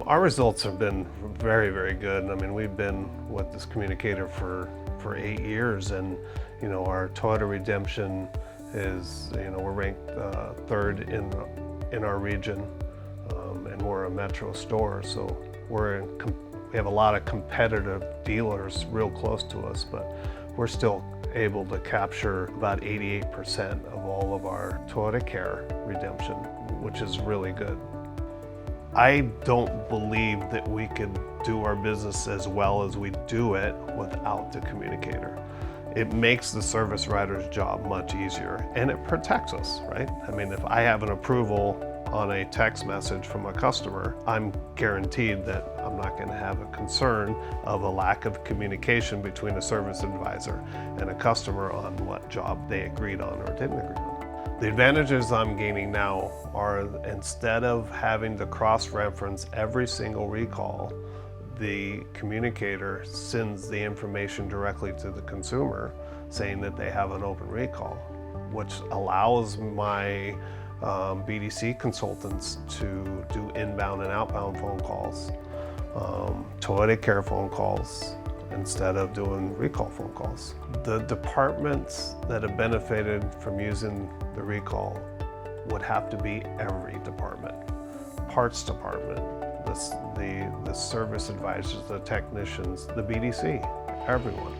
Our results have been very, very good. I mean, we've been with this Communicator for 8 years, and our Toyota redemption is, we're ranked third in our region, and we're a metro store. So we have a lot of competitive dealers real close to us, but we're still able to capture about 88% of all of our Toyota Care redemption, which is really good. I don't believe that we could do our business as well as we do it without the Communicator. It makes the service writer's job much easier, and it protects us, right? I mean, if I have an approval on a text message from a customer, I'm guaranteed that I'm not going to have a concern of a lack of communication between a service advisor and a customer on what job they agreed on or didn't agree on. The advantages I'm gaining now are, instead of having to cross-reference every single recall, the Communicator sends the information directly to the consumer saying that they have an open recall, which allows my BDC consultants to do inbound and outbound phone calls, Toyota Care phone calls, instead of doing recall phone calls. The departments that have benefited from using the recall would have to be every department. Parts department, the service advisors, the technicians, the BDC, everyone.